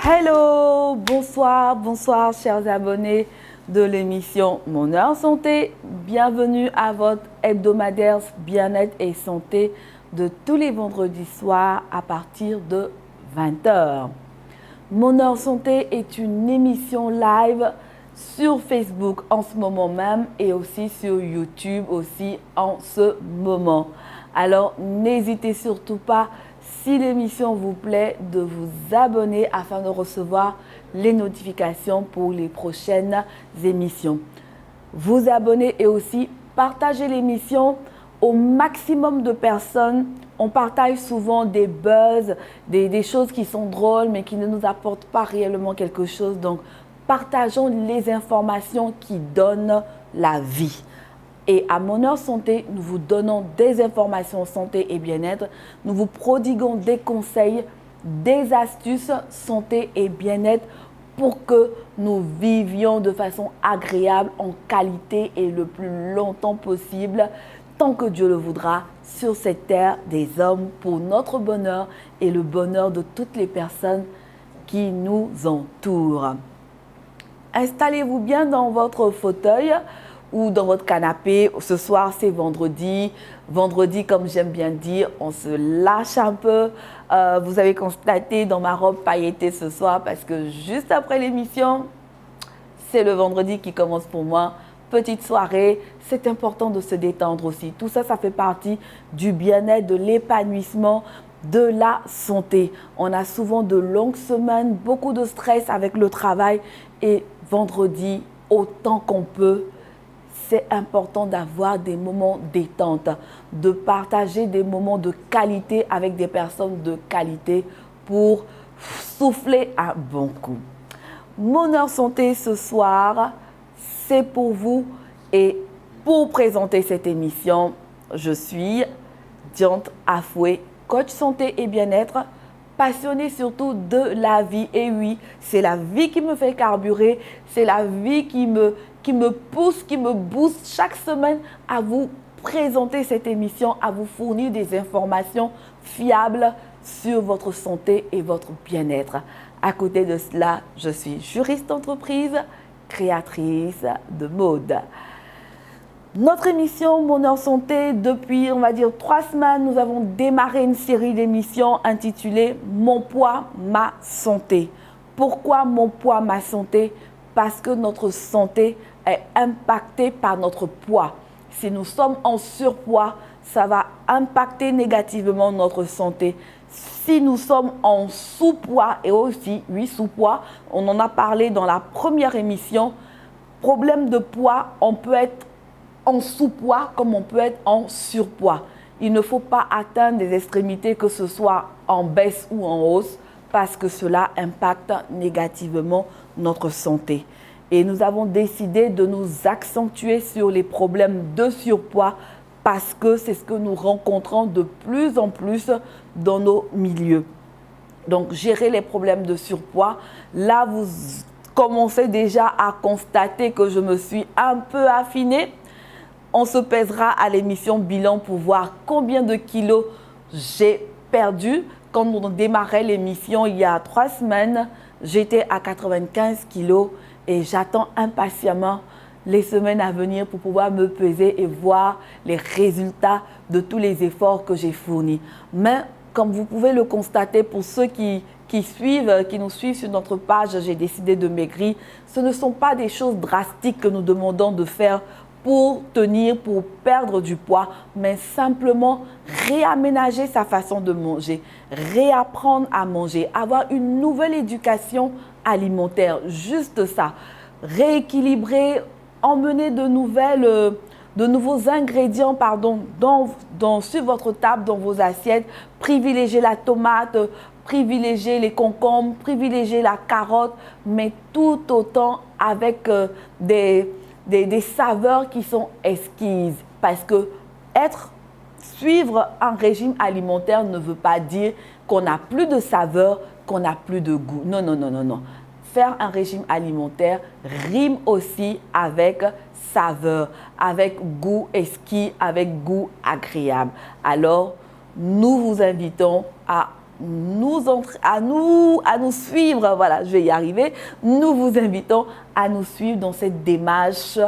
Hello, bonsoir chers abonnés de l'émission Mon Heure Santé. Bienvenue à votre hebdomadaire bien-être et santé de tous les vendredis soirs à partir de 20 h. Mon Heure Santé est une émission live sur Facebook en ce moment même et aussi sur YouTube aussi en ce moment. Alors n'hésitez surtout pas, si l'émission vous plaît, de vous abonner afin de recevoir les notifications pour les prochaines émissions. Vous abonner et aussi partager l'émission au maximum de personnes. On partage souvent des buzz, des choses qui sont drôles mais qui ne nous apportent pas réellement quelque chose. Donc, partageons les informations qui donnent la vie. Et à Mon Heure Santé, nous vous donnons des informations santé et bien-être. Nous vous prodiguons des conseils, des astuces santé et bien-être pour que nous vivions de façon agréable, en qualité et le plus longtemps possible, tant que Dieu le voudra, sur cette terre des hommes, pour notre bonheur et le bonheur de toutes les personnes qui nous entourent. Installez-vous bien dans votre fauteuil ou dans votre canapé. Ce soir, c'est vendredi. Vendredi, comme j'aime bien dire, on se lâche un peu. Vous avez constaté dans ma robe pailletée ce soir parce que juste après l'émission, c'est le vendredi qui commence pour moi. Petite soirée, c'est important de se détendre aussi. Tout ça, ça fait partie du bien-être, de l'épanouissement, de la santé. On a souvent de longues semaines, beaucoup de stress avec le travail et vendredi, autant qu'on peut, c'est important d'avoir des moments détente, de partager des moments de qualité avec des personnes de qualité pour souffler un bon coup. Mon Heure Santé ce soir, c'est pour vous et pour présenter cette émission, je suis Diante Afoué, coach santé et bien-être, passionnée surtout de la vie. Et oui, c'est la vie qui me fait carburer, c'est la vie qui me pousse, qui me booste chaque semaine à vous présenter cette émission, à vous fournir des informations fiables sur votre santé et votre bien-être. À côté de cela, je suis juriste d'entreprise, créatrice de mode. Notre émission Mon Heure Santé, depuis, on va dire, 3 semaines, nous avons démarré une série d'émissions intitulée Mon poids, ma santé. Pourquoi mon poids, ma santé? Parce que notre santé est impactée par notre poids. Si nous sommes en surpoids, ça va impacter négativement notre santé. Si nous sommes en sous-poids, et aussi, oui, sous-poids, on en a parlé dans la première émission, problème de poids, on peut être en sous-poids comme on peut être en surpoids. Il ne faut pas atteindre des extrémités, que ce soit en baisse ou en hausse, parce que cela impacte négativement notre santé. Et nous avons décidé de nous accentuer sur les problèmes de surpoids parce que c'est ce que nous rencontrons de plus en plus dans nos milieux. Donc, gérer les problèmes de surpoids, là, vous commencez déjà à constater que je me suis un peu affinée. On se pèsera à l'émission bilan pour voir combien de kilos j'ai perdu. Quand on démarrait l'émission il y a 3 semaines, j'étais à 95 kilos et j'attends impatiemment les semaines à venir pour pouvoir me peser et voir les résultats de tous les efforts que j'ai fournis. Mais comme vous pouvez le constater, pour ceux qui nous suivent sur notre page, j'ai décidé de maigrir. Ce ne sont pas des choses drastiques que nous demandons de faire pour tenir, pour perdre du poids, mais simplement réaménager sa façon de manger, réapprendre à manger, avoir une nouvelle éducation alimentaire, juste ça. Rééquilibrer, emmener de nouveaux ingrédients sur votre table, dans vos assiettes, privilégier la tomate, privilégier les concombres, privilégier la carotte, mais tout autant avec des saveurs qui sont exquises. Parce que suivre un régime alimentaire ne veut pas dire qu'on n'a plus de saveur, qu'on n'a plus de goût. Non, non, non, non, non. Faire un régime alimentaire rime aussi avec saveur, avec goût exquis, avec goût agréable. Alors, nous vous invitons à à nous suivre. Voilà, je vais y arriver. Nous vous invitons à nous suivre dans cette démarche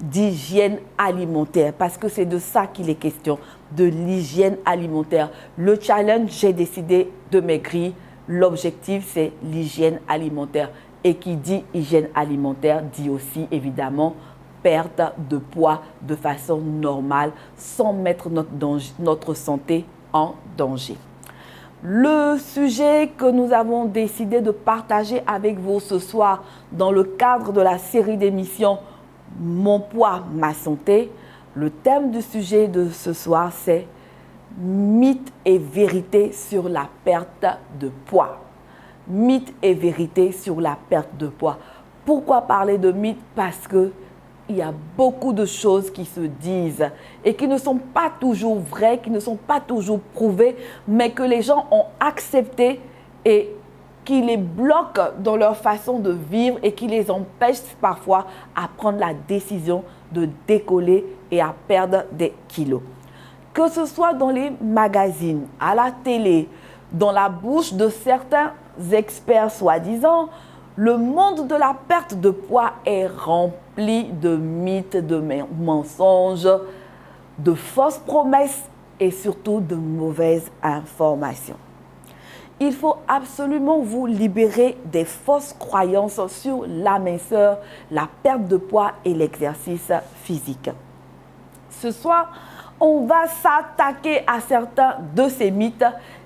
d'hygiène alimentaire, parce que c'est de ça qu'il est question, de l'hygiène alimentaire. Le challenge, j'ai décidé de maigrir. L'objectif, c'est l'hygiène alimentaire. Et qui dit hygiène alimentaire dit aussi évidemment perte de poids de façon normale, sans mettre notre santé en danger. Le sujet que nous avons décidé de partager avec vous ce soir dans le cadre de la série d'émissions Mon poids, ma santé, le thème du sujet de ce soir, c'est mythe et vérité sur la perte de poids. Mythe et vérité sur la perte de poids. Pourquoi parler de mythe? Parce que il y a beaucoup de choses qui se disent et qui ne sont pas toujours vraies, qui ne sont pas toujours prouvées, mais que les gens ont accepté et qui les bloquent dans leur façon de vivre et qui les empêchent parfois à prendre la décision de décoller et à perdre des kilos. Que ce soit dans les magazines, à la télé, dans la bouche de certains experts soi-disant, le monde de la perte de poids est rempli de mythes, de mensonges, de fausses promesses et surtout de mauvaises informations. Il faut absolument vous libérer des fausses croyances sur la minceur, la perte de poids et l'exercice physique. Ce soir, on va s'attaquer à certains de ces mythes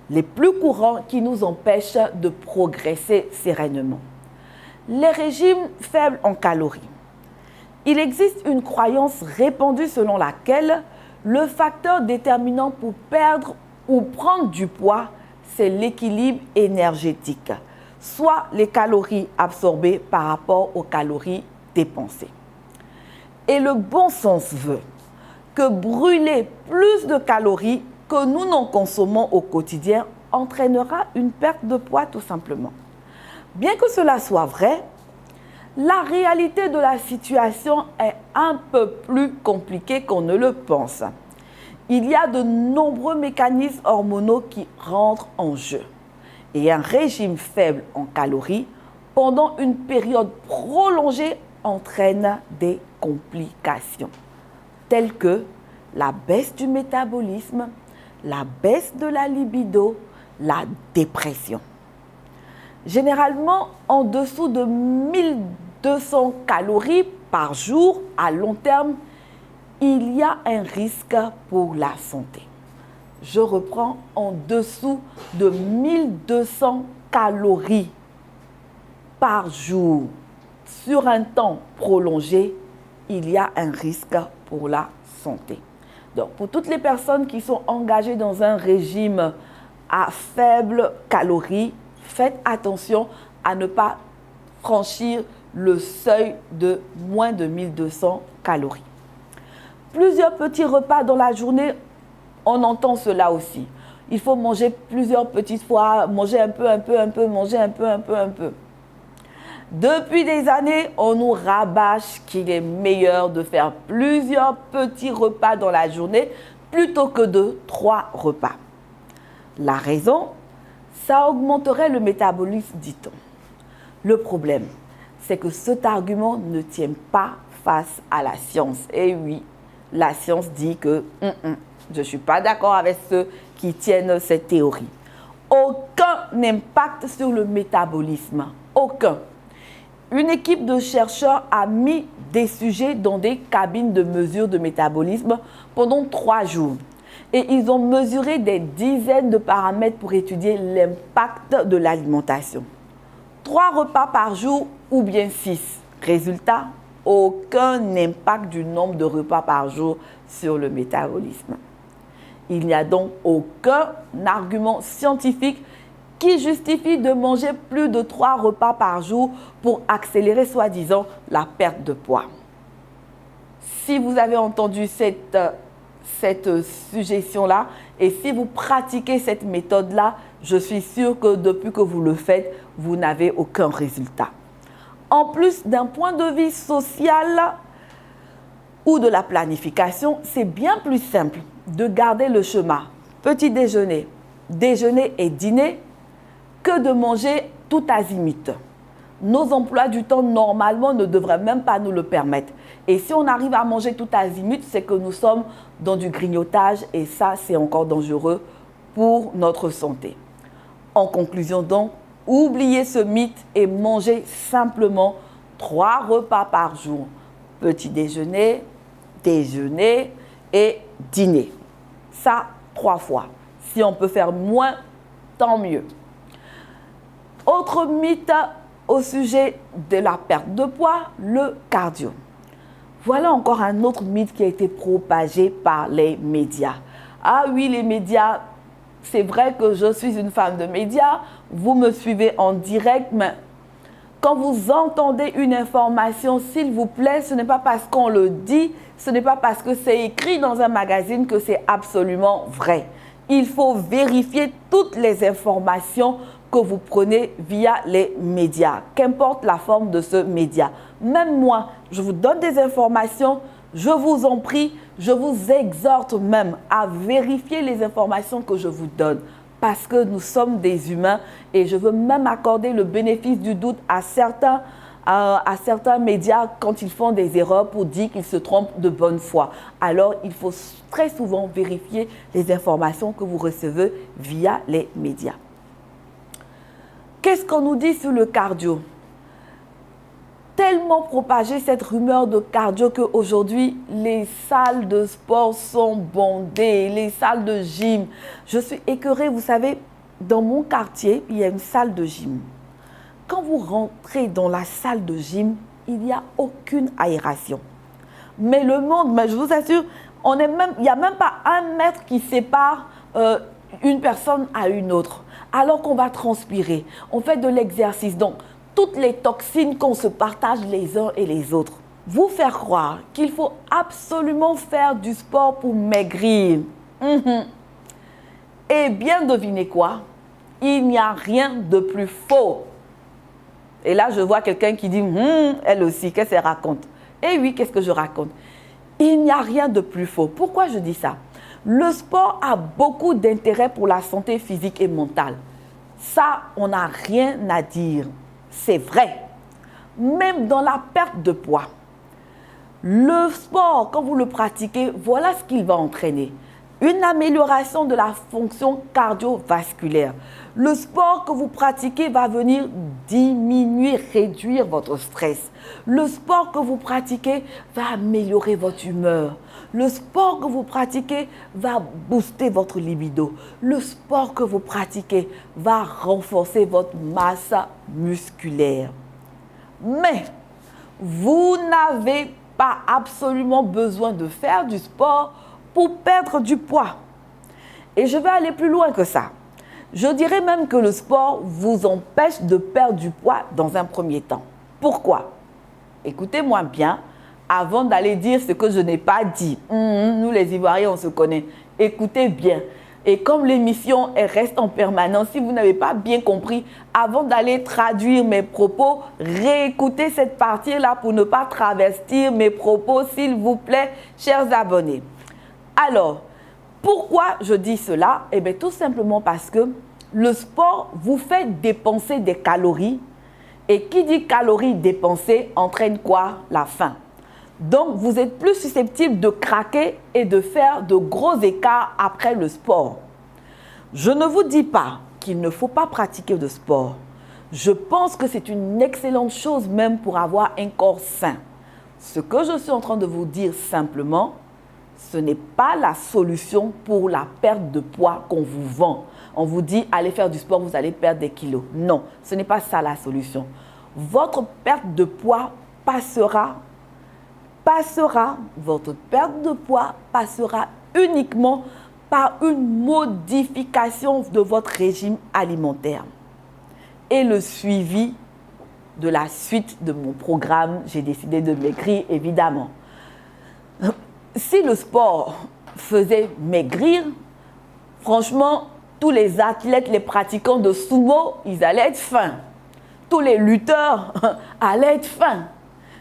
les plus courants qui nous empêchent de progresser sereinement. Les régimes faibles en calories. Il existe une croyance répandue selon laquelle le facteur déterminant pour perdre ou prendre du poids, c'est l'équilibre énergétique, soit les calories absorbées par rapport aux calories dépensées. Et le bon sens veut que brûler plus de calories que nous n'en consommons au quotidien entraînera une perte de poids tout simplement. Bien que cela soit vrai, la réalité de la situation est un peu plus compliquée qu'on ne le pense. Il y a de nombreux mécanismes hormonaux qui rentrent en jeu. Et un régime faible en calories pendant une période prolongée entraîne des complications, telles que la baisse du métabolisme, la baisse de la libido, la dépression. Généralement, en dessous de 1200 calories par jour à long terme, il y a un risque pour la santé. Je reprends, en dessous de 1200 calories par jour sur un temps prolongé, il y a un risque pour la santé. Donc, pour toutes les personnes qui sont engagées dans un régime à faible calorie, faites attention à ne pas franchir le seuil de moins de 1200 calories. Plusieurs petits repas dans la journée, on entend cela aussi. Il faut manger plusieurs petites fois, manger un peu, manger un peu. Depuis des années, on nous rabâche qu'il est meilleur de faire plusieurs petits repas dans la journée plutôt que de 3 repas. La raison, ça augmenterait le métabolisme, dit-on. Le problème, c'est que cet argument ne tient pas face à la science. Et oui, la science dit que je ne suis pas d'accord avec ceux qui tiennent cette théorie. Aucun impact sur le métabolisme. Aucun. Une équipe de chercheurs a mis des sujets dans des cabines de mesure de métabolisme pendant 3 jours. Et ils ont mesuré des dizaines de paramètres pour étudier l'impact de l'alimentation. 3 repas par jour ou bien 6. Résultat, aucun impact du nombre de repas par jour sur le métabolisme. Il n'y a donc aucun argument scientifique qui justifie de manger plus de 3 repas par jour pour accélérer soi-disant la perte de poids. Si vous avez entendu cette suggestion-là et si vous pratiquez cette méthode-là, je suis sûre que depuis que vous le faites, vous n'avez aucun résultat. En plus, d'un point de vue social ou de la planification, c'est bien plus simple de garder le schéma. Petit déjeuner, déjeuner et dîner que de manger tout azimut. Nos emplois du temps, normalement, ne devraient même pas nous le permettre. Et si on arrive à manger tout azimut, c'est que nous sommes dans du grignotage et ça, c'est encore dangereux pour notre santé. En conclusion donc, oubliez ce mythe et mangez simplement 3 repas par jour. Petit déjeuner, déjeuner et dîner. Ça, 3 fois. Si on peut faire moins, tant mieux. Autre mythe au sujet de la perte de poids, le cardio. Voilà encore un autre mythe qui a été propagé par les médias. Ah oui, les médias, c'est vrai que je suis une femme de médias, vous me suivez en direct, mais quand vous entendez une information, s'il vous plaît, ce n'est pas parce qu'on le dit, ce n'est pas parce que c'est écrit dans un magazine que c'est absolument vrai. Il faut vérifier toutes les informations que vous prenez via les médias, qu'importe la forme de ce média. Même moi, je vous donne des informations, je vous en prie, je vous exhorte même à vérifier les informations que je vous donne parce que nous sommes des humains et je veux même accorder le bénéfice du doute à certains médias quand ils font des erreurs pour dire qu'ils se trompent de bonne foi. Alors, il faut très souvent vérifier les informations que vous recevez via les médias. Qu'est-ce qu'on nous dit sur le cardio? Tellement propagé cette rumeur de cardio qu'aujourd'hui, les salles de sport sont bondées, les salles de gym. Je suis écœurée, vous savez, dans mon quartier, il y a une salle de gym. Quand vous rentrez dans la salle de gym, il n'y a aucune aération. Mais le monde, mais je vous assure, il n'y a même pas 1 mètre qui sépare une personne à une autre. Alors qu'on va transpirer, on fait de l'exercice. Donc, toutes les toxines qu'on se partage les uns et les autres. Vous faire croire qu'il faut absolument faire du sport pour maigrir. Et bien devinez quoi? Il n'y a rien de plus faux. Et là, je vois quelqu'un qui dit, elle aussi, qu'est-ce qu'elle raconte? Eh oui, qu'est-ce que je raconte? Il n'y a rien de plus faux. Pourquoi je dis ça? Le sport a beaucoup d'intérêt pour la santé physique et mentale. Ça, on n'a rien à dire. C'est vrai. Même dans la perte de poids. Le sport, quand vous le pratiquez, voilà ce qu'il va entraîner. Une amélioration de la fonction cardiovasculaire. Le sport que vous pratiquez va venir diminuer, réduire votre stress. Le sport que vous pratiquez va améliorer votre humeur. Le sport que vous pratiquez va booster votre libido. Le sport que vous pratiquez va renforcer votre masse musculaire. Mais vous n'avez pas absolument besoin de faire du sport pour perdre du poids. Et je vais aller plus loin que ça. Je dirais même que le sport vous empêche de perdre du poids dans un premier temps. Pourquoi? Écoutez-moi bien, avant d'aller dire ce que je n'ai pas dit. Nous les Ivoiriens, on se connaît. Écoutez bien. Et comme l'émission reste en permanence, si vous n'avez pas bien compris, avant d'aller traduire mes propos, réécoutez cette partie-là pour ne pas travestir mes propos, s'il vous plaît, chers abonnés. Alors, pourquoi je dis cela? Eh bien, tout simplement parce que le sport vous fait dépenser des calories. Et qui dit calories dépensées entraîne quoi? La faim. Donc, vous êtes plus susceptible de craquer et de faire de gros écarts après le sport. Je ne vous dis pas qu'il ne faut pas pratiquer de sport. Je pense que c'est une excellente chose même pour avoir un corps sain. Ce que je suis en train de vous dire simplement, ce n'est pas la solution pour la perte de poids qu'on vous vend. On vous dit, allez faire du sport, vous allez perdre des kilos. Non, ce n'est pas ça la solution. Votre perte de poids votre perte de poids passera uniquement par une modification de votre régime alimentaire. Et le suivi de la suite de mon programme, j'ai décidé de maigrir, évidemment. Si le sport faisait maigrir, franchement, tous les athlètes, les pratiquants de sumo, ils allaient être fins. Tous les lutteurs allaient être fins.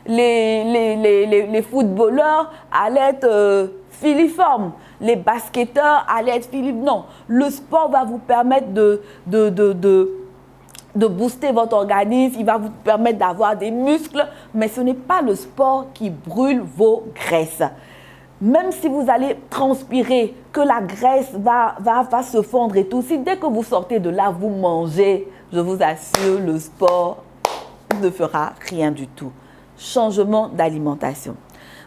Les footballeurs allaient être filiforme. Les basketteurs allaient être filiformes. Non, le sport va vous permettre de booster votre organisme, il va vous permettre d'avoir des muscles, mais ce n'est pas le sport qui brûle vos graisses. Même si vous allez transpirer, que la graisse va se fondre et tout, si dès que vous sortez de là, vous mangez, je vous assure, le sport ne fera rien du tout. Changement d'alimentation.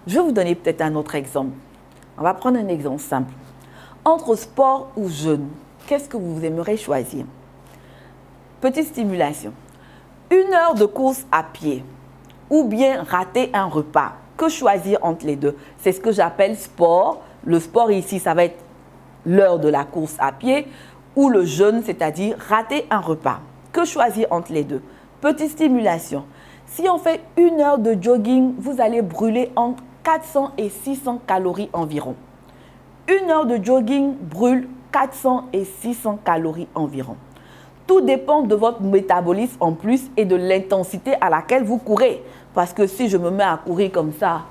Je vais vous donner peut-être un autre exemple. On va prendre un exemple simple. Entre sport ou jeûne, qu'est-ce que vous aimeriez choisir? Petite stimulation. 1 heure de course à pied ou bien rater un repas. Que choisir entre les deux? C'est ce que j'appelle sport. Le sport ici, ça va être l'heure de la course à pied ou le jeûne, c'est-à-dire rater un repas. Que choisir entre les deux? Petite stimulation. Si on fait 1 heure de jogging, vous allez brûler entre 400 et 600 calories environ. 1 heure de jogging brûle 400 et 600 calories environ. Tout dépend de votre métabolisme en plus et de l'intensité à laquelle vous courez. Parce que si je me mets à courir comme ça,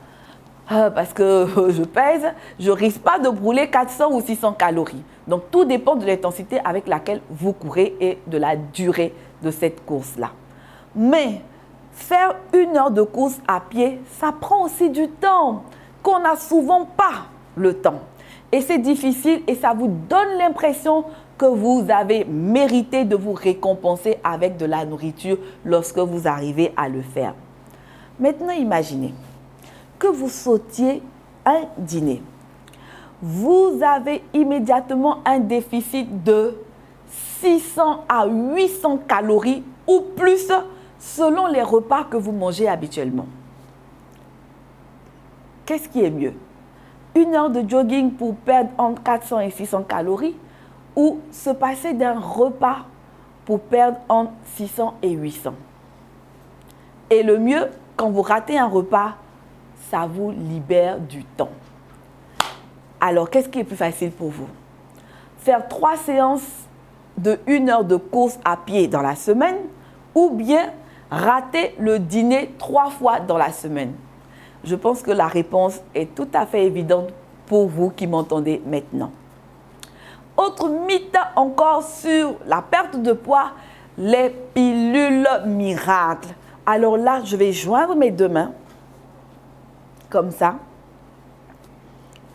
parce que je pèse, je ne risque pas de brûler 400 ou 600 calories. Donc, tout dépend de l'intensité avec laquelle vous courez et de la durée de cette course-là. Mais faire 1 heure de course à pied, ça prend aussi du temps, qu'on n'a souvent pas le temps. Et c'est difficile et ça vous donne l'impression que vous avez mérité de vous récompenser avec de la nourriture lorsque vous arrivez à le faire. Maintenant, imaginez que vous sautiez un dîner. Vous avez immédiatement un déficit de 600 à 800 calories ou plus selon les repas que vous mangez habituellement. Qu'est-ce qui est mieux? 1 heure de jogging pour perdre entre 400 et 600 calories ou se passer d'un repas pour perdre entre 600 et 800. Et le mieux, quand vous ratez un repas, ça vous libère du temps. Alors, qu'est-ce qui est plus facile pour vous? Faire 3 séances de 1 heure de course à pied dans la semaine ou bien rater le dîner 3 fois dans la semaine? Je pense que la réponse est tout à fait évidente pour vous qui m'entendez maintenant. Autre mythe encore sur la perte de poids, les pilules miracles. Alors là, je vais joindre mes 2 mains, comme ça,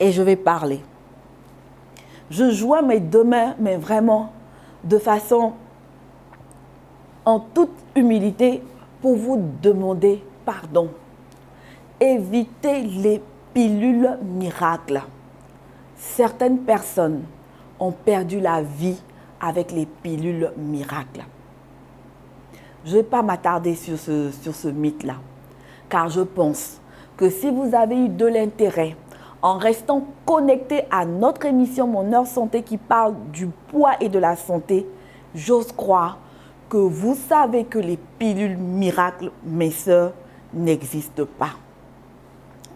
et je vais parler. Je joins mes 2 mains, mais vraiment de façon en toute humilité pour vous demander pardon. Évitez les pilules miracles. Certaines personnes ont perdu la vie avec les pilules miracles. Je ne vais pas m'attarder sur ce mythe-là, car je pense que si vous avez eu de l'intérêt en restant connecté à notre émission Mon Heure Santé qui parle du poids et de la santé, j'ose croire que vous savez que les pilules miracles, mes sœurs, n'existent pas.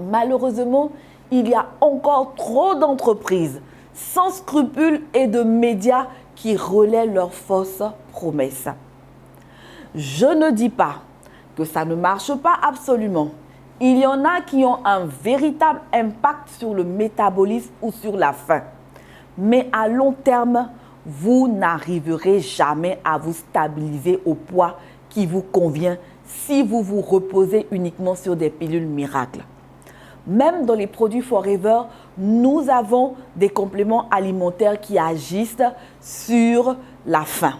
Malheureusement, il y a encore trop d'entreprises sans scrupules et de médias qui relaient leurs fausses promesses. Je ne dis pas que ça ne marche pas absolument. Il y en a qui ont un véritable impact sur le métabolisme ou sur la faim. Mais à long terme, vous n'arriverez jamais à vous stabiliser au poids qui vous convient si vous vous reposez uniquement sur des pilules miracles. Même dans les produits Forever, nous avons des compléments alimentaires qui agissent sur la faim.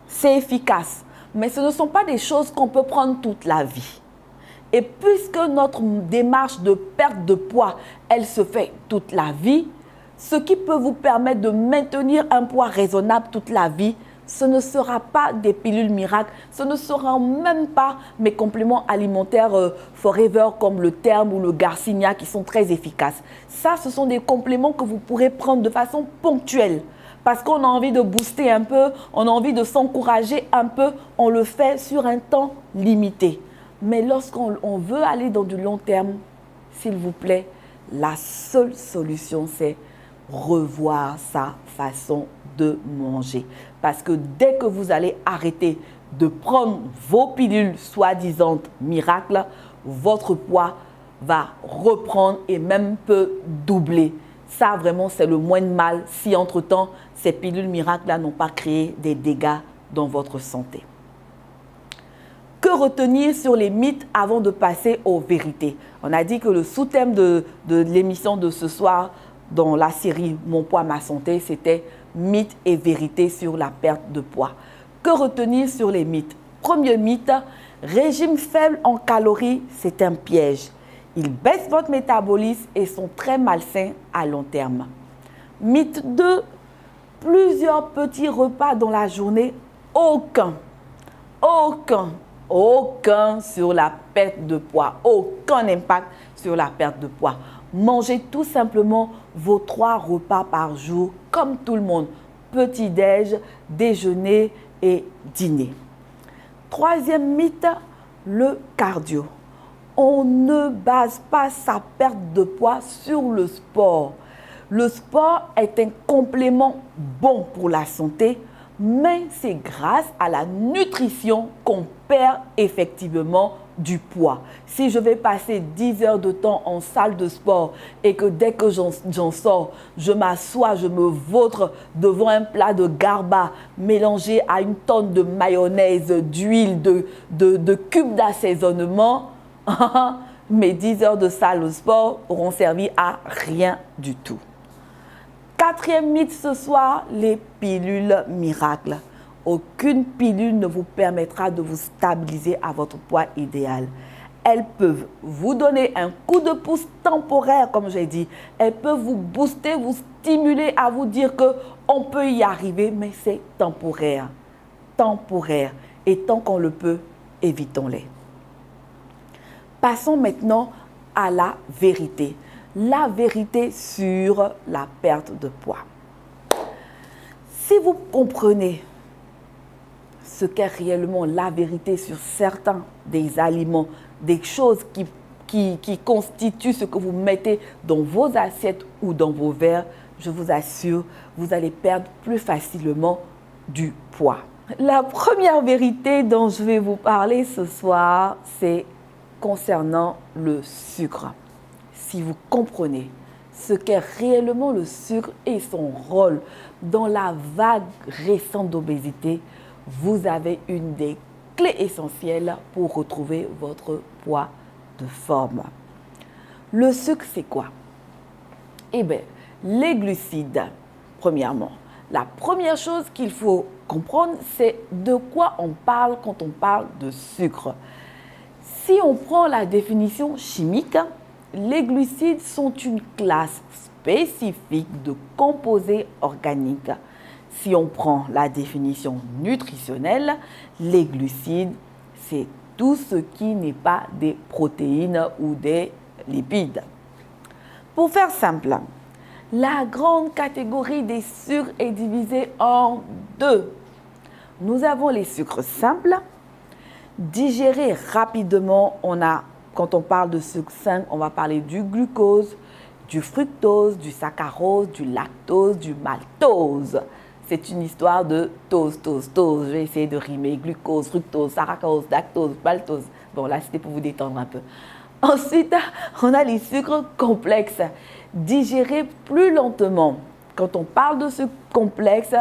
C'est efficace, mais ce ne sont pas des choses qu'on peut prendre toute la vie. Et puisque notre démarche de perte de poids, elle se fait toute la vie, ce qui peut vous permettre de maintenir un poids raisonnable toute la vie, ce ne sera pas des pilules miracles, ce ne seront même pas mes compléments alimentaires Forever comme le Terme ou le Garcinia qui sont très efficaces. Ça, ce sont des compléments que vous pourrez prendre de façon ponctuelle. Parce qu'on a envie de booster un peu, on a envie de s'encourager un peu, on le fait sur un temps limité. Mais lorsqu'on veut aller dans du long terme, s'il vous plaît, la seule solution, c'est revoir sa façon de manger. Parce que dès que vous allez arrêter de prendre vos pilules soi-disant miracles, votre poids va reprendre et même peut doubler. Ça, vraiment, c'est le moins de mal si, entre-temps, ces pilules miracles-là n'ont pas créé des dégâts dans votre santé. Que retenir sur les mythes avant de passer aux vérités? On a dit que le sous-thème de l'émission de ce soir dans la série Mon poids, ma santé, c'était mythes et vérités sur la perte de poids. Que retenir sur les mythes? Premier mythe, régime faible en calories, c'est un piège. Ils baissent votre métabolisme et sont très malsains à long terme. Mythe 2, plusieurs petits repas dans la journée, aucun sur la perte de poids, aucun impact sur la perte de poids. Mangez tout simplement vos 3 repas par jour, comme tout le monde. Petit-déj, déjeuner et dîner. Troisième mythe, le cardio. On ne base pas sa perte de poids sur le sport. Le sport est un complément bon pour la santé, mais c'est grâce à la nutrition qu'on perd effectivement du poids. Si je vais passer 10 heures de temps en salle de sport et que dès que j'en sors, je m'assois, je me vautre devant un plat de garba mélangé à une tonne de mayonnaise, d'huile, de cubes d'assaisonnement, mes 10 heures de salle de sport auront servi à rien du tout. Quatrième mythe ce soir, les pilules miracles. Aucune pilule ne vous permettra de vous stabiliser à votre poids idéal. Elles peuvent vous donner un coup de pouce temporaire, comme j'ai dit. Elles peuvent vous booster, vous stimuler à vous dire qu'on peut y arriver, mais c'est temporaire. Temporaire. Et tant qu'on le peut, évitons-les. Passons maintenant à la vérité. La vérité sur la perte de poids. Si vous comprenez ce qu'est réellement la vérité sur certains des aliments, des choses qui constituent ce que vous mettez dans vos assiettes ou dans vos verres, je vous assure, vous allez perdre plus facilement du poids. La première vérité dont je vais vous parler ce soir, c'est concernant le sucre. Si vous comprenez ce qu'est réellement le sucre et son rôle dans la vague récente d'obésité, vous avez une des clés essentielles pour retrouver votre poids de forme. Le sucre, c'est quoi? Eh bien, les glucides, premièrement. La première chose qu'il faut comprendre, c'est de quoi on parle quand on parle de sucre. Si on prend la définition chimique, les glucides sont une classe spécifique de composés organiques. Si on prend la définition nutritionnelle, les glucides, c'est tout ce qui n'est pas des protéines ou des lipides. Pour faire simple, la grande catégorie des sucres est divisée en 2. Nous avons les sucres simples, digérés rapidement. Quand on parle de sucre simple, on va parler du glucose, du fructose, du saccharose, du lactose, du maltose. C'est une histoire de tose. Je vais essayer de rimer glucose, fructose, saccharose, lactose, maltose. Bon, là, c'était pour vous détendre un peu. Ensuite, on a les sucres complexes, digérés plus lentement. Quand on parle de sucre complexe,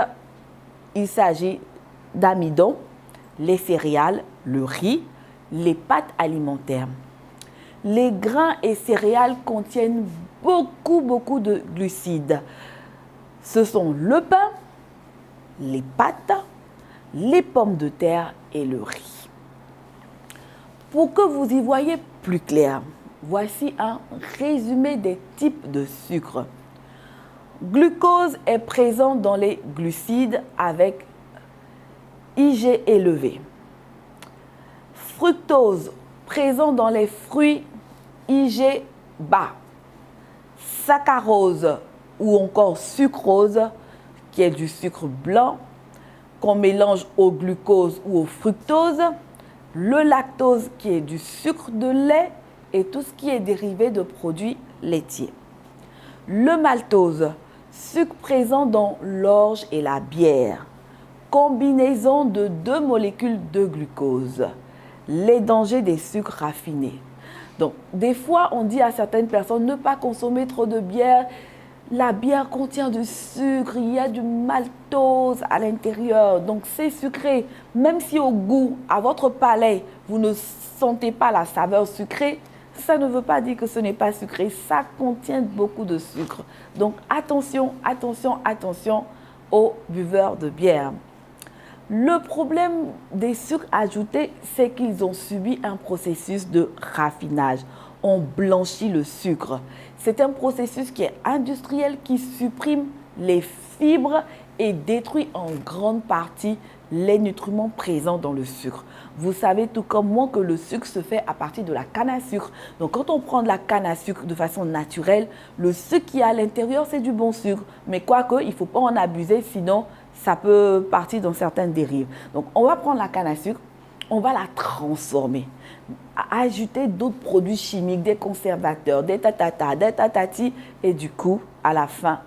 il s'agit d'amidon, les céréales, le riz, les pâtes alimentaires. Les grains et céréales contiennent beaucoup de glucides. Ce sont le pain, les pâtes, les pommes de terre et le riz. Pour que vous y voyez plus clair, voici un résumé des types de sucre. Glucose est présent dans les glucides avec IG élevé. Fructose présent dans les fruits, IG bas. Saccharose ou encore sucrose, qui est du sucre blanc, qu'on mélange au glucose ou au fructose. Le lactose, qui est du sucre de lait et tout ce qui est dérivé de produits laitiers. Le maltose, sucre présent dans l'orge et la bière. Combinaison de 2 molécules de glucose. Les dangers des sucres raffinés. Donc, des fois, on dit à certaines personnes ne pas consommer trop de bière. La bière contient du sucre, il y a du maltose à l'intérieur, donc c'est sucré. Même si au goût, à votre palais, vous ne sentez pas la saveur sucrée, ça ne veut pas dire que ce n'est pas sucré, ça contient beaucoup de sucre. Donc attention, attention, attention aux buveurs de bière. Le problème des sucres ajoutés, c'est qu'ils ont subi un processus de raffinage. On blanchit le sucre. C'est un processus qui est industriel, qui supprime les fibres et détruit en grande partie les nutriments présents dans le sucre. Vous savez tout comme moi que le sucre se fait à partir de la canne à sucre. Donc quand on prend de la canne à sucre de façon naturelle, le sucre qui est à l'intérieur, c'est du bon sucre. Mais quoique, il ne faut pas en abuser, sinon ça peut partir dans certaines dérives. Donc on va prendre la canne à sucre, on va la transformer, ajouter d'autres produits chimiques, des conservateurs, des tatata, des tatati, et du coup, à la fin,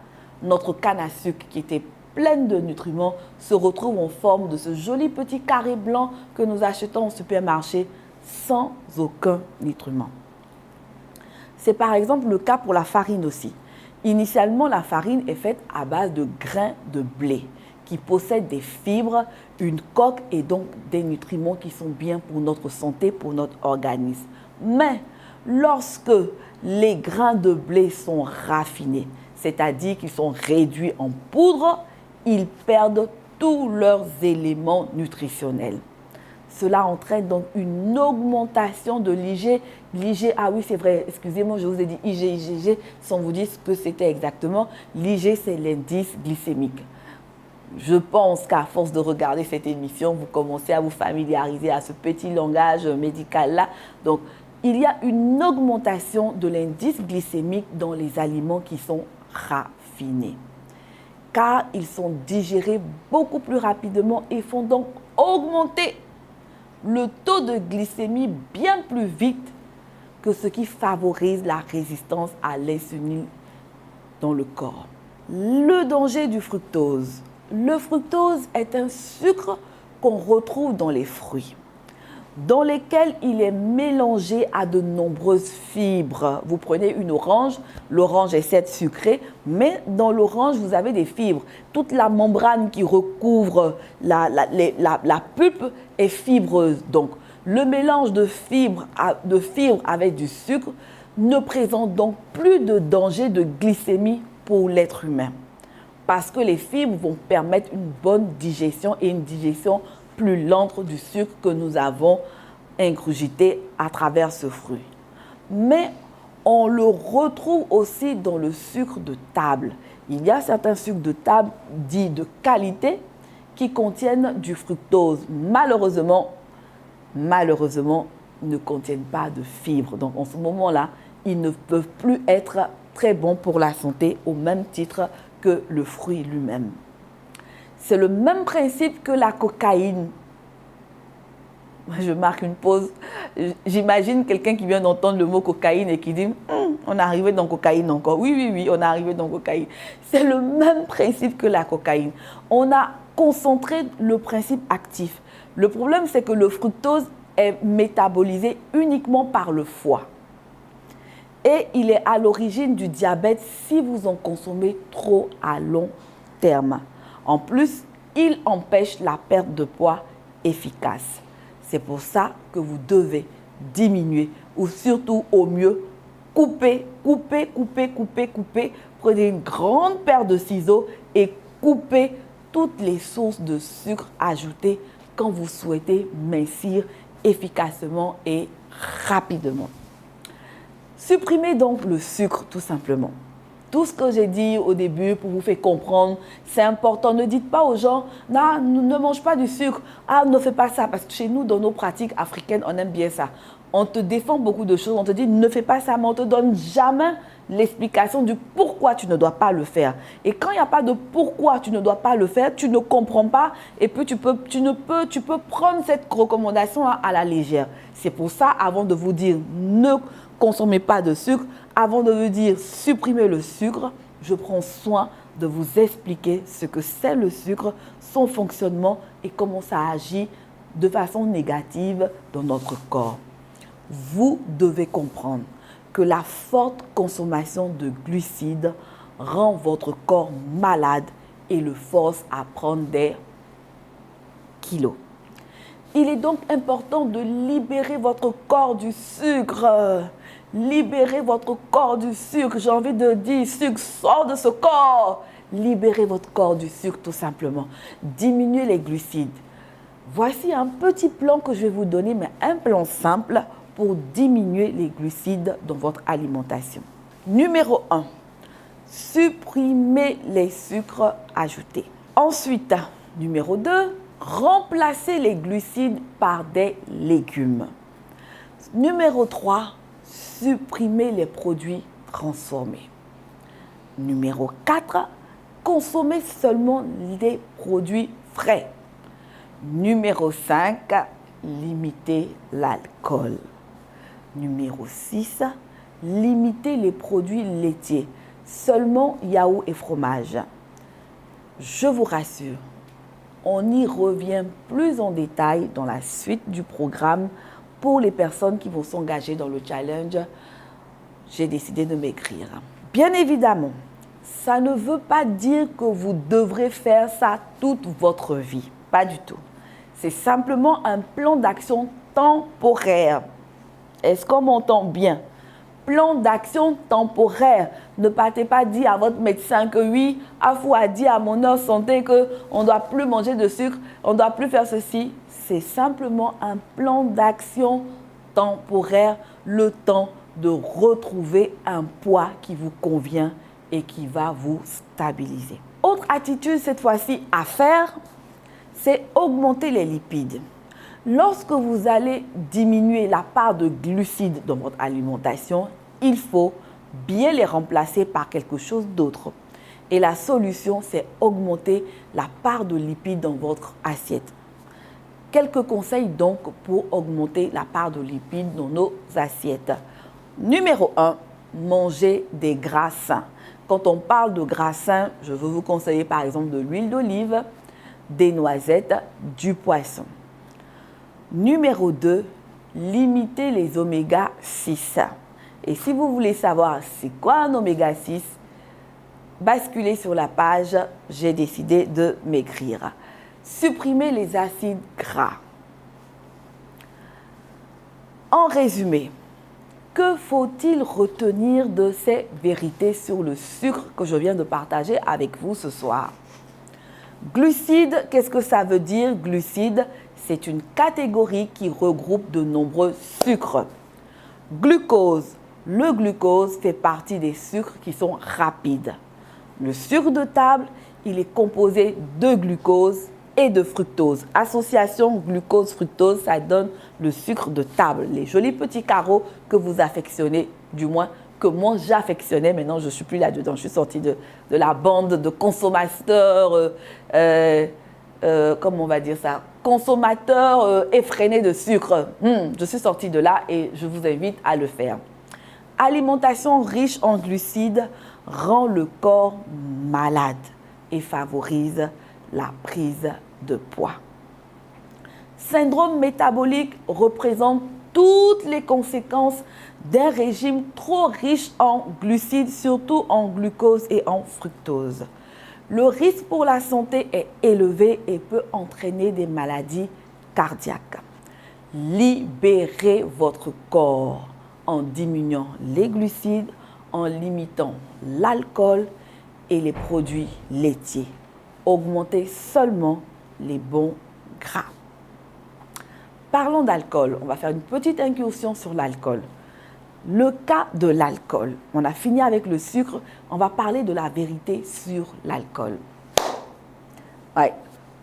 notre canne à sucre qui était pleine de nutriments se retrouve en forme de ce joli petit carré blanc que nous achetons au supermarché sans aucun nutriment. C'est par exemple le cas pour la farine aussi. Initialement, la farine est faite à base de grains de blé qui possèdent des fibres, une coque et donc des nutriments qui sont bien pour notre santé, pour notre organisme. Mais lorsque les grains de blé sont raffinés, c'est-à-dire qu'ils sont réduits en poudre, ils perdent tous leurs éléments nutritionnels. Cela entraîne donc une augmentation de l'IG. L'IG, ah oui, c'est vrai, excusez-moi, je vous ai dit IG, IgG, sans vous dire ce que c'était exactement. L'IG, c'est l'indice glycémique. Je pense qu'à force de regarder cette émission, vous commencez à vous familiariser à ce petit langage médical-là. Donc, il y a une augmentation de l'indice glycémique dans les aliments qui sont raffinés, car ils sont digérés beaucoup plus rapidement et font donc augmenter le taux de glycémie bien plus vite que ce qui favorise la résistance à l'insuline dans le corps. Le danger du fructose. Le fructose est un sucre qu'on retrouve dans les fruits, dans lesquels il est mélangé à de nombreuses fibres. Vous prenez une orange, l'orange est certes sucrée, mais dans l'orange, vous avez des fibres. Toute la membrane qui recouvre la pulpe est fibreuse. Donc, le mélange de fibres avec du sucre ne présente donc plus de danger de glycémie pour l'être humain, parce que les fibres vont permettre une bonne digestion et une digestion plus lente du sucre que nous avons ingurgité à travers ce fruit. Mais on le retrouve aussi dans le sucre de table. Il y a certains sucres de table dits de qualité qui contiennent du fructose. Malheureusement, ne contiennent pas de fibres. Donc en ce moment-là, ils ne peuvent plus être très bons pour la santé au même titre que le fruit lui-même. C'est le même principe que la cocaïne. Je marque une pause. J'imagine quelqu'un qui vient d'entendre le mot cocaïne et qui dit on est arrivé dans cocaïne encore. Oui, on est arrivé dans cocaïne. C'est le même principe que la cocaïne. On a concentré le principe actif. Le problème, c'est que le fructose est métabolisé uniquement par le foie. Et il est à l'origine du diabète si vous en consommez trop à long terme. En plus, il empêche la perte de poids efficace. C'est pour ça que vous devez diminuer ou surtout au mieux couper. Prenez une grande paire de ciseaux et coupez toutes les sources de sucre ajoutées quand vous souhaitez mincir efficacement et rapidement. Supprimez donc le sucre tout simplement. Tout ce que j'ai dit au début pour vous faire comprendre, c'est important. Ne dites pas aux gens, non, ne mange pas du sucre. Ah, ne fais pas ça. Parce que chez nous, dans nos pratiques africaines, on aime bien ça. On te défend beaucoup de choses. On te dit, ne fais pas ça, mais on ne te donne jamais l'explication du pourquoi tu ne dois pas le faire. Et quand il n'y a pas de pourquoi tu ne dois pas le faire, tu ne comprends pas. Et puis, tu peux prendre cette recommandation à la légère. C'est pour ça, avant de vous dire, ne consommez pas de sucre, avant de vous dire supprimez le sucre, je prends soin de vous expliquer ce que c'est le sucre, son fonctionnement et comment ça agit de façon négative dans notre corps. Vous devez comprendre que la forte consommation de glucides rend votre corps malade et le force à prendre des kilos. Il est donc important de libérer votre corps du sucre. Libérez votre corps du sucre. J'ai envie de dire, sucre, sort de ce corps. Libérez votre corps du sucre tout simplement. Diminuez les glucides. Voici un petit plan que je vais vous donner, mais un plan simple pour diminuer les glucides dans votre alimentation. Numéro 1, supprimez les sucres ajoutés. Ensuite, numéro 2, remplacez les glucides par des légumes. Numéro 3, supprimez les produits transformés. Numéro 4, consommez seulement des produits frais. Numéro 5, limitez l'alcool. Numéro 6, limitez les produits laitiers, seulement yaourt et fromage. Je vous rassure, on y revient plus en détail dans la suite du programme pour les personnes qui vont s'engager dans le challenge. J'ai décidé de m'écrire. Bien évidemment, ça ne veut pas dire que vous devrez faire ça toute votre vie. Pas du tout. C'est simplement un plan d'action temporaire. Est-ce qu'on m'entend bien? Plan d'action temporaire. Ne partez pas dire à votre médecin que oui, Afou a dit à mon heure santé qu'on ne doit plus manger de sucre, on ne doit plus faire ceci. C'est simplement un plan d'action temporaire, le temps de retrouver un poids qui vous convient et qui va vous stabiliser. Autre attitude cette fois-ci à faire, c'est augmenter les lipides. Lorsque vous allez diminuer la part de glucides dans votre alimentation, il faut bien les remplacer par quelque chose d'autre. Et la solution, c'est augmenter la part de lipides dans votre assiette. Quelques conseils donc pour augmenter la part de lipides dans nos assiettes. Numéro 1, manger des gras sains. Quand on parle de gras sains, je veux vous conseiller par exemple de l'huile d'olive, des noisettes, du poisson. Numéro 2, limitez les oméga 6. Et si vous voulez savoir c'est quoi un oméga 6, basculez sur la page, j'ai décidé de m'écrire. Supprimez les acides gras. En résumé, que faut-il retenir de ces vérités sur le sucre que je viens de partager avec vous ce soir? Glucides, qu'est-ce que ça veut dire? Glucides, c'est une catégorie qui regroupe de nombreux sucres. Glucose, le glucose fait partie des sucres qui sont rapides. Le sucre de table, il est composé de glucose et de fructose. Association glucose-fructose, ça donne le sucre de table. Les jolis petits carreaux que vous affectionnez, du moins que moi j'affectionnais. Maintenant, je ne suis plus là-dedans. Je suis sortie de la bande de consommateurs, comment on va dire ça, consommateurs effrénés de sucre. Je suis sortie de là et je vous invite à le faire. Alimentation riche en glucides rend le corps malade et favorise la prise de poids. Syndrome métabolique représente toutes les conséquences d'un régime trop riche en glucides, surtout en glucose et en fructose. Le risque pour la santé est élevé et peut entraîner des maladies cardiaques. Libérez votre corps en diminuant les glucides, en limitant l'alcool et les produits laitiers. Augmentez seulement les bons gras. Parlons d'alcool. On va faire une petite incursion sur l'alcool. Le cas de l'alcool. On a fini avec le sucre. On va parler de la vérité sur l'alcool. Ouais.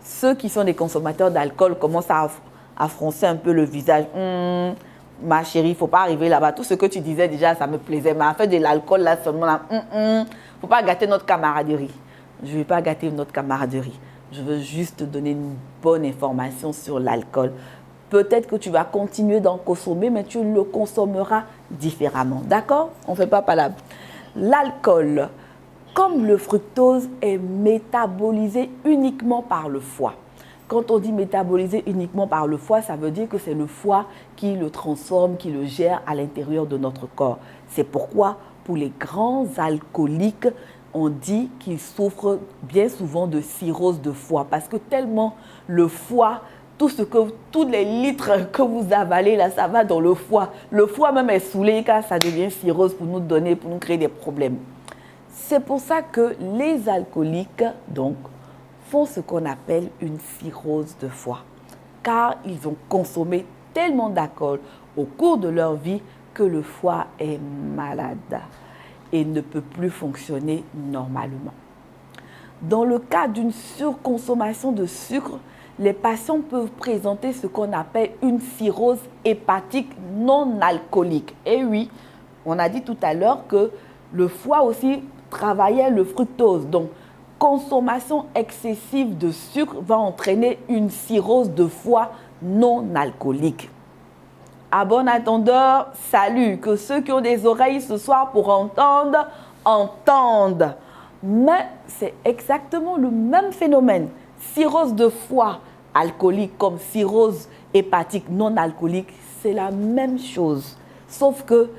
Ceux qui sont des consommateurs d'alcool commencent à froncer un peu le visage. Ma chérie, il ne faut pas arriver là-bas. Tout ce que tu disais déjà, ça me plaisait. Mais en fait, de l'alcool là seulement là. Il ne faut pas gâter notre camaraderie. Je ne vais pas gâter notre camaraderie. Je veux juste te donner une bonne information sur l'alcool. Peut-être que tu vas continuer d'en consommer, mais tu le consommeras différemment. D'accord? On ne fait pas palabre. L'alcool, comme le fructose, est métabolisé uniquement par le foie. Quand on dit métaboliser uniquement par le foie, ça veut dire que c'est le foie qui le transforme, qui le gère à l'intérieur de notre corps. C'est pourquoi, pour les grands alcooliques, on dit qu'ils souffrent bien souvent de cirrhose de foie. Parce que tellement le foie, tous les litres que vous avalez, là, ça va dans le foie. Le foie même est saoulé car ça devient cirrhose pour nous créer des problèmes. C'est pour ça que les alcooliques, donc, font ce qu'on appelle une cirrhose de foie, car ils ont consommé tellement d'alcool au cours de leur vie que le foie est malade et ne peut plus fonctionner normalement. Dans le cas d'une surconsommation de sucre, les patients peuvent présenter ce qu'on appelle une cirrhose hépatique non alcoolique. Et oui, on a dit tout à l'heure que le foie aussi travaillait le fructose. Donc, consommation excessive de sucre va entraîner une cirrhose de foie non alcoolique. À bon entendeur, salut, que ceux qui ont des oreilles ce soir pour entendre, entendent. Mais c'est exactement le même phénomène. Cirrhose de foie alcoolique comme cirrhose hépatique non alcoolique, c'est la même chose. Sauf que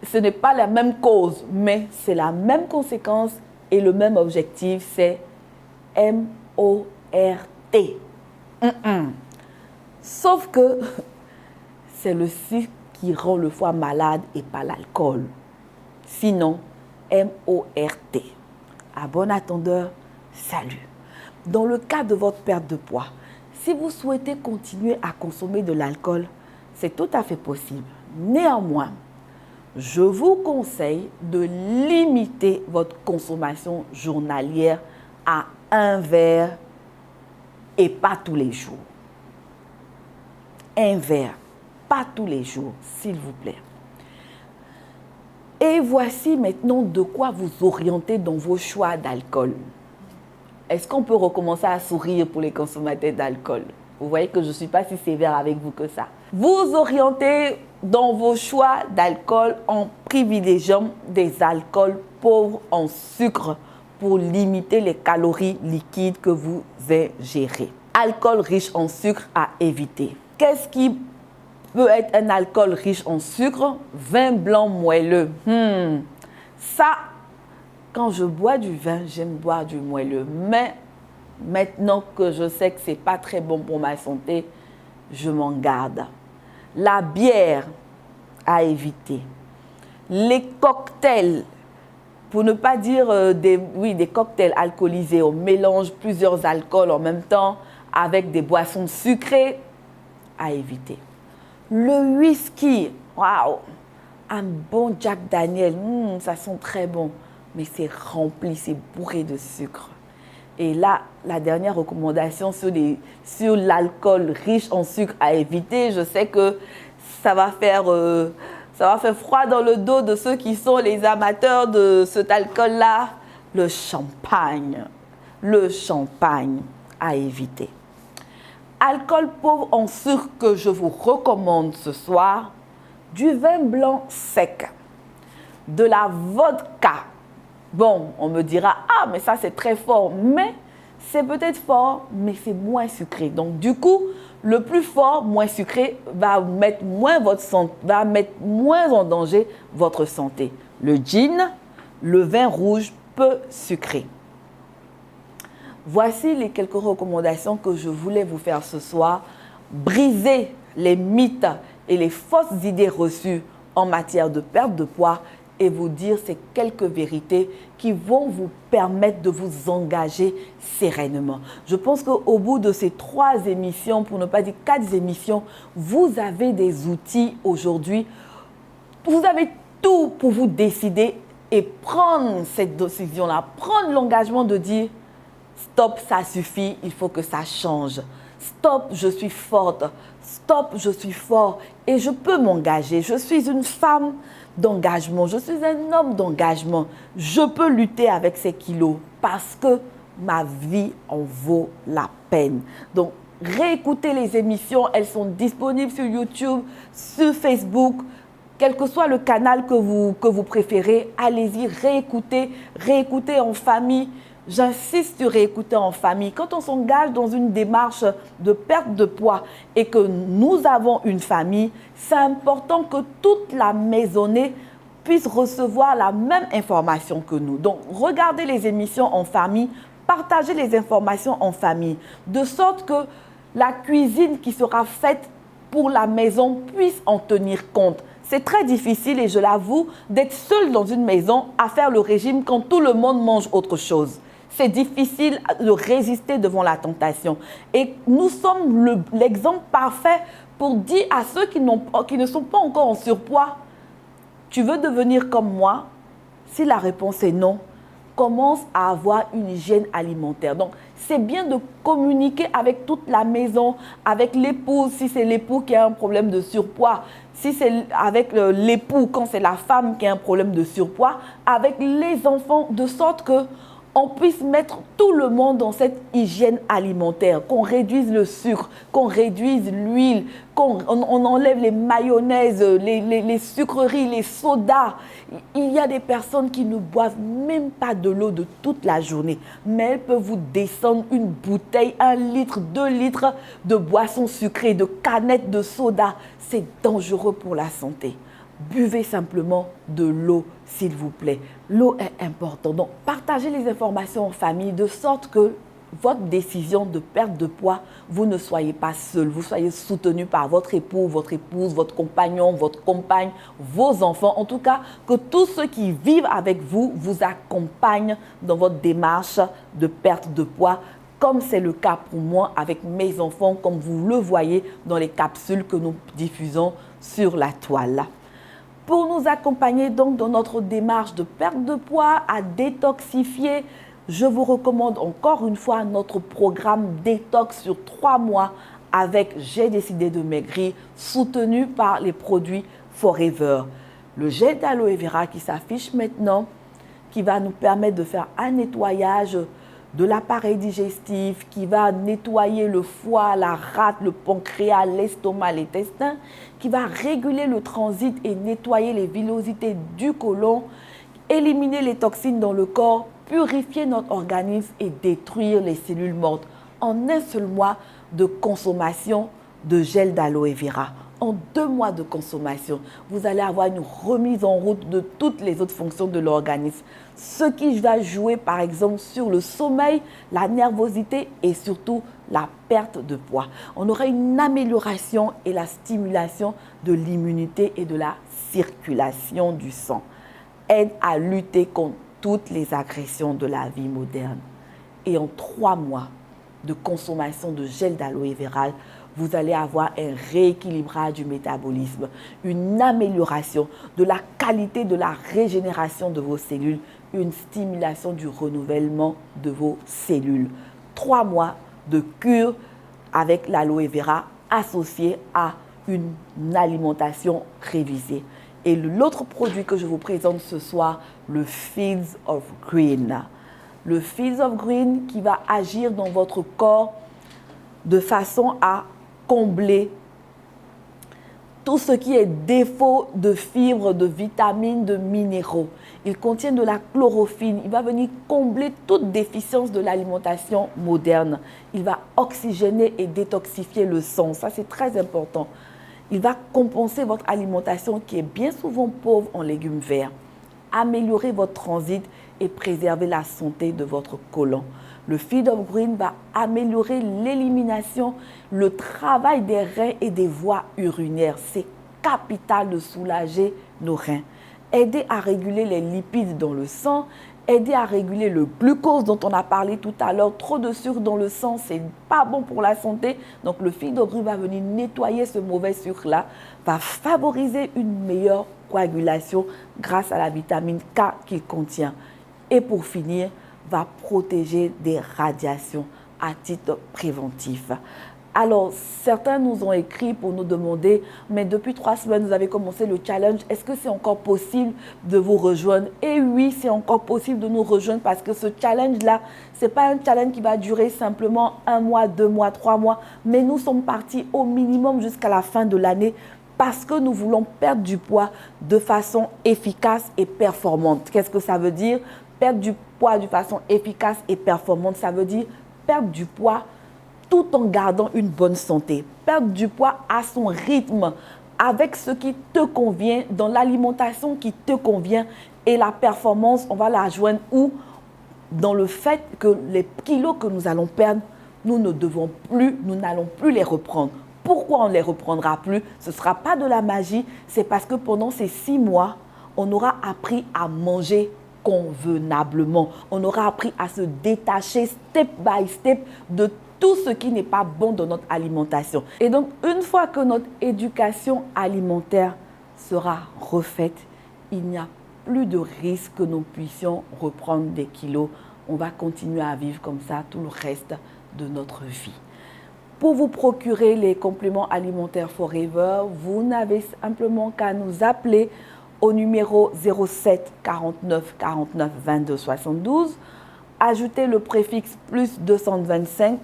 ce n'est pas la même cause, mais c'est la même conséquence et le même objectif, c'est M-O-R-T. Sauf que c'est le sucre qui rend le foie malade et pas l'alcool. Sinon, M-O-R-T. À bon attendeur, salut. Dans le cas de votre perte de poids, si vous souhaitez continuer à consommer de l'alcool, c'est tout à fait possible. Néanmoins, je vous conseille de limiter votre consommation journalière à 1 verre et pas tous les jours. 1 verre, pas tous les jours, s'il vous plaît. Et voici maintenant de quoi vous orienter dans vos choix d'alcool. Est-ce qu'on peut recommencer à sourire pour les consommateurs d'alcool? Vous voyez que je ne suis pas si sévère avec vous que ça. Vous orientez dans vos choix d'alcool en privilégiant des alcools pauvres en sucre pour limiter les calories liquides que vous ingérez. Alcool riche en sucre à éviter. Qu'est-ce qui peut être un alcool riche en sucre? Vin blanc moelleux. Ça, quand je bois du vin, j'aime boire du moelleux. Mais maintenant que je sais que ce n'est pas très bon pour ma santé, je m'en garde. La bière à éviter. Les cocktails, pour ne pas dire des cocktails alcoolisés. On mélange plusieurs alcools en même temps avec des boissons sucrées à éviter. Le whisky, waouh, un bon Jack Daniel, ça sent très bon, mais c'est rempli, c'est bourré de sucre. Et là, la dernière recommandation sur l'alcool riche en sucre à éviter, je sais que ça va faire froid dans le dos de ceux qui sont les amateurs de cet alcool-là, le champagne. Le champagne à éviter. Alcool pauvre en sucre que je vous recommande ce soir, du vin blanc sec, de la vodka. Bon, on me dira, ah, mais ça c'est très fort, mais c'est peut-être fort, mais c'est moins sucré. Donc du coup, le plus fort, moins sucré, va mettre moins en danger votre santé. Le gin, le vin rouge peu sucré. Voici les quelques recommandations que je voulais vous faire ce soir. Briser les mythes et les fausses idées reçues en matière de perte de poids et vous dire ces quelques vérités qui vont vous permettre de vous engager sereinement. Je pense qu'au bout de ces 3 émissions, pour ne pas dire 4 émissions, vous avez des outils aujourd'hui. Vous avez tout pour vous décider et prendre cette décision-là, prendre l'engagement de dire stop, ça suffit, il faut que ça change. Stop, je suis forte. Stop, je suis fort et je peux m'engager. Je suis une femme d'engagement. Je suis un homme d'engagement. Je peux lutter avec ces kilos parce que ma vie en vaut la peine. Donc, réécoutez les émissions. Elles sont disponibles sur YouTube, sur Facebook. Quel que soit le canal que vous préférez, allez-y, réécoutez en famille. J'insiste sur réécouter en famille. Quand on s'engage dans une démarche de perte de poids et que nous avons une famille, c'est important que toute la maisonnée puisse recevoir la même information que nous. Donc, regardez les émissions en famille, partagez les informations en famille, de sorte que la cuisine qui sera faite pour la maison puisse en tenir compte. C'est très difficile, et je l'avoue, d'être seul dans une maison à faire le régime quand tout le monde mange autre chose. C'est difficile de résister devant la tentation. Et nous sommes l'exemple parfait pour dire à ceux qui ne sont pas encore en surpoids, tu veux devenir comme moi? Si la réponse est non, commence à avoir une hygiène alimentaire. Donc, c'est bien de communiquer avec toute la maison, avec l'épouse, si c'est l'époux qui a un problème de surpoids, si c'est avec l'époux, quand c'est la femme qui a un problème de surpoids, avec les enfants, de sorte que on puisse mettre tout le monde dans cette hygiène alimentaire, qu'on réduise le sucre, qu'on réduise l'huile, qu'on enlève les mayonnaises, les sucreries, les sodas. Il y a des personnes qui ne boivent même pas de l'eau de toute la journée, mais elles peuvent vous descendre une bouteille, 1 litre, 2 litres de boissons sucrées, de canettes de soda. C'est dangereux pour la santé. Buvez simplement de l'eau, s'il vous plaît. L'eau est importante. Donc, partagez les informations en famille de sorte que votre décision de perte de poids, vous ne soyez pas seul. Vous soyez soutenu par votre époux, votre épouse, votre compagnon, votre compagne, vos enfants. En tout cas, que tous ceux qui vivent avec vous vous accompagnent dans votre démarche de perte de poids, comme c'est le cas pour moi avec mes enfants, comme vous le voyez dans les capsules que nous diffusons sur la toile. Pour nous accompagner donc dans notre démarche de perte de poids, à détoxifier, je vous recommande encore une fois notre programme détox sur 3 mois avec J'ai décidé de maigrir, soutenu par les produits Forever. Le gel d'aloe vera qui s'affiche maintenant, qui va nous permettre de faire un nettoyage de l'appareil digestif, qui va nettoyer le foie, la rate, le pancréas, l'estomac, l'intestin, qui va réguler le transit et nettoyer les villosités du côlon, éliminer les toxines dans le corps, purifier notre organisme et détruire les cellules mortes en un seul mois de consommation de gel d'aloe vera. En 2 mois de consommation, vous allez avoir une remise en route de toutes les autres fonctions de l'organisme. Ce qui va jouer par exemple sur le sommeil, la nervosité et surtout la perte de poids. On aura une amélioration et la stimulation de l'immunité et de la circulation du sang. Aide à lutter contre toutes les agressions de la vie moderne. Et en 3 mois de consommation de gel d'aloe vera, vous allez avoir un rééquilibrage du métabolisme, une amélioration de la qualité de la régénération de vos cellules, une stimulation du renouvellement de vos cellules. 3 mois de cure avec l'aloe vera associé à une alimentation révisée. Et l'autre produit que je vous présente ce soir, le Fields of Green. Le Fields of Green qui va agir dans votre corps de façon à combler tout ce qui est défaut de fibres, de vitamines, de minéraux. Il contient de la chlorophylle. Il va venir combler toute déficience de l'alimentation moderne. Il va oxygéner et détoxifier le sang. Ça, c'est très important. Il va compenser votre alimentation qui est bien souvent pauvre en légumes verts, améliorer votre transit et préserver la santé de votre côlon. Le Fields of Green va améliorer l'élimination, le travail des reins et des voies urinaires. C'est capital de soulager nos reins. Aider à réguler les lipides dans le sang, aider à réguler le glucose dont on a parlé tout à l'heure. Trop de sucre dans le sang, c'est pas bon pour la santé. Donc le Fields of Green va venir nettoyer ce mauvais sucre-là, va favoriser une meilleure coagulation grâce à la vitamine K qu'il contient. Et pour finir, va protéger des radiations à titre préventif. Alors, certains nous ont écrit pour nous demander, mais depuis 3 semaines, vous avez commencé le challenge, est-ce que c'est encore possible de vous rejoindre? Et oui, c'est encore possible de nous rejoindre parce que ce challenge-là, ce n'est pas un challenge qui va durer simplement 1 mois, 2 mois, 3 mois, mais nous sommes partis au minimum jusqu'à la fin de l'année parce que nous voulons perdre du poids de façon efficace et performante. Qu'est-ce que ça veut dire? Perdre du poids de façon efficace et performante, ça veut dire perdre du poids tout en gardant une bonne santé. Perdre du poids à son rythme, avec ce qui te convient, dans l'alimentation qui te convient. Et la performance, on va la joindre où? Dans le fait que les kilos que nous allons perdre, nous n'allons plus les reprendre. Pourquoi on ne les reprendra plus? Ce ne sera pas de la magie, c'est parce que pendant ces 6 mois, on aura appris à manger convenablement. On aura appris à se détacher step by step de tout ce qui n'est pas bon dans notre alimentation. Et donc, une fois que notre éducation alimentaire sera refaite, il n'y a plus de risque que nous puissions reprendre des kilos. On va continuer à vivre comme ça tout le reste de notre vie. Pour vous procurer les compléments alimentaires Forever, vous n'avez simplement qu'à nous appeler au numéro 07 49 49 22 72. Ajoutez le préfixe plus 225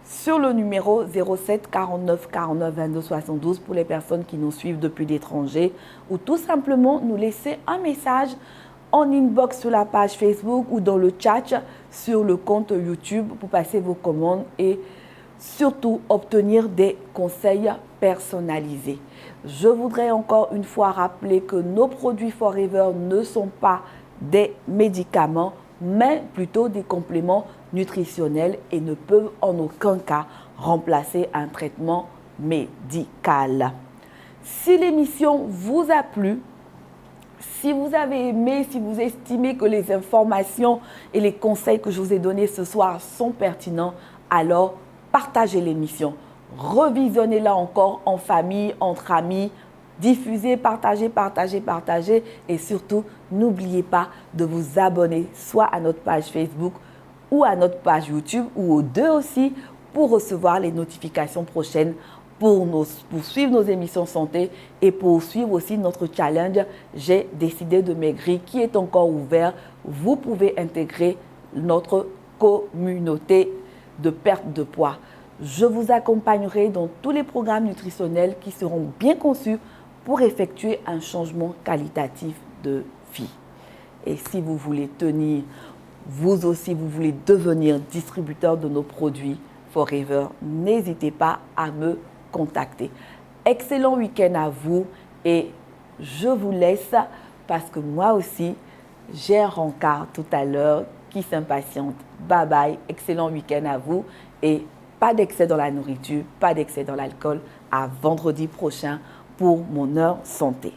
sur le numéro 07 49 49 22 72 pour les personnes qui nous suivent depuis l'étranger, ou tout simplement nous laisser un message en inbox sur la page Facebook ou dans le chat sur le compte YouTube pour passer vos commandes et surtout obtenir des conseils personnalisés. Je voudrais encore une fois rappeler que nos produits Forever ne sont pas des médicaments, mais plutôt des compléments nutritionnels et ne peuvent en aucun cas remplacer un traitement médical. Si l'émission vous a plu, si vous avez aimé, si vous estimez que les informations et les conseils que je vous ai donnés ce soir sont pertinents, alors partagez l'émission, revisionnez-la encore en famille, entre amis, diffusez, partagez et surtout, n'oubliez pas de vous abonner soit à notre page Facebook ou à notre page YouTube ou aux deux aussi pour recevoir les notifications prochaines pour suivre nos émissions santé et pour suivre aussi notre challenge J'ai décidé de maigrir qui est encore ouvert. Vous pouvez intégrer notre communauté de perte de poids. Je vous accompagnerai dans tous les programmes nutritionnels qui seront bien conçus pour effectuer un changement qualitatif de vie. Et si vous voulez tenir, vous aussi, vous voulez devenir distributeur de nos produits Forever, n'hésitez pas à me contacter. Excellent week-end à vous et je vous laisse parce que moi aussi, j'ai un rencard tout à l'heure qui s'impatiente. Bye bye, excellent week-end à vous et pas d'excès dans la nourriture, pas d'excès dans l'alcool. À vendredi prochain pour mon heure santé.